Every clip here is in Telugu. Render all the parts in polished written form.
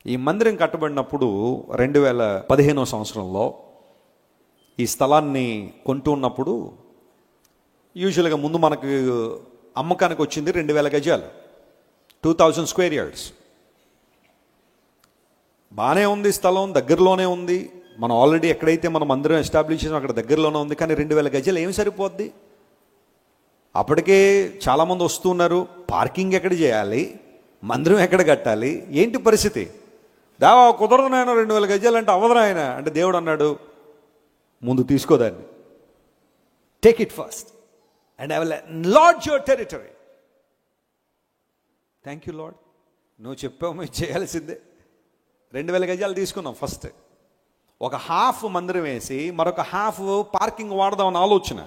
ఈ మందిరం కట్టబడినప్పుడు 2015 సంవత్సరంలో ఈ స్థలాన్ని కొంటూ ఉన్నప్పుడు యూజువల్గా ముందు మనకు అమ్మకానికి వచ్చింది 2000 గజాలు, 2000 స్క్వేర్ యార్డ్స్. బాగానే ఉంది, స్థలం దగ్గరలోనే ఉంది. మనం ఆల్రెడీ ఎక్కడైతే మనం మందిరం ఎస్టాబ్లిష్ చేసాం అక్కడ దగ్గరలోనే ఉంది. కానీ 2000 గజాలు ఏమి సరిపోద్ది? అప్పటికే చాలామంది వస్తున్నారు. పార్కింగ్ ఎక్కడ చేయాలి, మందిరం ఎక్కడ కట్టాలి, ఏంటి పరిస్థితి? దావా కుదరదు నాయన, 2000 గజాలు అంటే అవ్వదు నాయన అంటే దేవుడు అన్నాడు, ముందు తీసుకోదాన్ని, take it first and I will enlarge your territory. Thank you Lord, నువ్వు చెప్పావు, మేము చేయాల్సిందే. 2000 గజాలు తీసుకున్నాం. ఫస్ట్ ఒక హాఫ్ మందిరం వేసి మరొక హాఫ్ పార్కింగ్ వాడదామని ఆలోచన.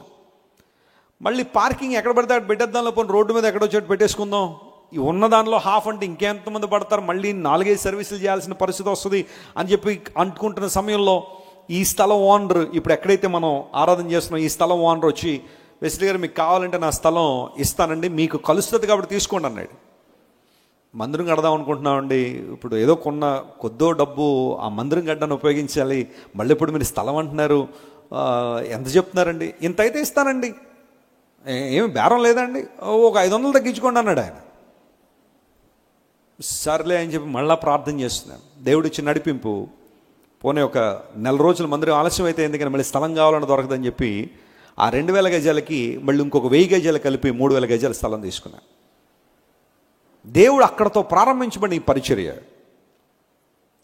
మళ్ళీ పార్కింగ్ ఎక్కడ పడితే అక్కడ పెట్టేద్దాంలో, పోనీ రోడ్డు మీద ఎక్కడో చోటు పెట్టేసుకుందాం. ఈ ఉన్న దానిలో హాఫ్ అంటే ఇంకెంతమంది పడతారు, మళ్ళీ 4-5 సర్వీసులు చేయాల్సిన పరిస్థితి వస్తుంది అని చెప్పి అనుకుంటున్న సమయంలో ఈ స్థలం ఓనర్, ఇప్పుడు ఎక్కడైతే మనం ఆరాధన చేస్తున్నాం ఈ స్థలం ఓనర్ వచ్చి, వెస్లీ గారు మీకు కావాలంటే నా స్థలం ఇస్తానండి, మీకు కలుస్తుంది కాబట్టి తీసుకోండి అన్నాడు. మందిరం కడదాం అనుకుంటున్నామండి, ఇప్పుడు ఏదో కొన్న కొద్దో డబ్బు ఆ మందిరం గడ్డను ఉపయోగించాలి, మళ్ళీ ఇప్పుడు మీరు స్థలం అంటున్నారు, ఎంత చెప్తున్నారండి? ఇంత అయితే ఇస్తానండి, ఏమి బేరం లేదండి, ఒక 500 తగ్గించుకోండి అన్నాడు ఆయన. సర్లే అని చెప్పి మళ్ళీ ప్రార్థన చేస్తున్నాను. దేవుడు ఇచ్చి నడిపింపు, పోనీ ఒక 4 రోజులు మందిరం ఆలస్యం అయితే ఎందుకని మళ్ళీ స్థలం కావాలని దొరకదని చెప్పి ఆ 2000 గజాలకి మళ్ళీ ఇంకొక 1000 గజాలు కలిపి 3000 గజాల స్థలం తీసుకున్నాను. దేవుడు అక్కడతో ప్రారంభించబడిన ఈ పరిచర్య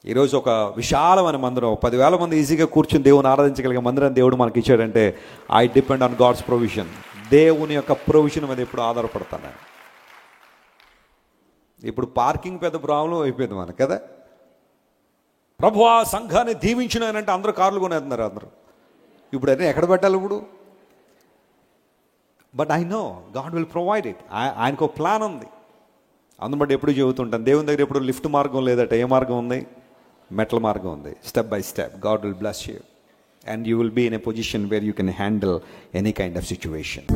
ఈరోజు ఒక విశాలమైన మందిరం, 10,000 మంది ఈజీగా కూర్చుని దేవుని ఆరాధించగలిగే మందిరం దేవుడు మనకి ఇచ్చాడంటే I depend on God's provision. దేవుని యొక్క ప్రొవిజన్ మీద ఎప్పుడు ఆధారపడతాను. ఇప్పుడు పార్కింగ్ పెద్ద ప్రాబ్లం అయిపోయింది మనకు కదా. ప్రభువా సంఘాన్ని దీవించినానంటే అందరూ కార్లు కొనేస్తున్నారు అందరూ. ఇప్పుడు అన్నీ ఎక్కడ పెట్టాలి ఇప్పుడు? But I know God will provide it. ఆయనకు ప్లాన్ ఉంది. అందుబట్టి ఎప్పుడు చెబుతుంటాను, దేవుని దగ్గర ఎప్పుడు లిఫ్ట్ మార్గం లేదట. ఏ మార్గం ఉంది? మెట్ల మార్గం ఉంది. Step by step God will bless you and you will be in a position where you can handle any kind of situation.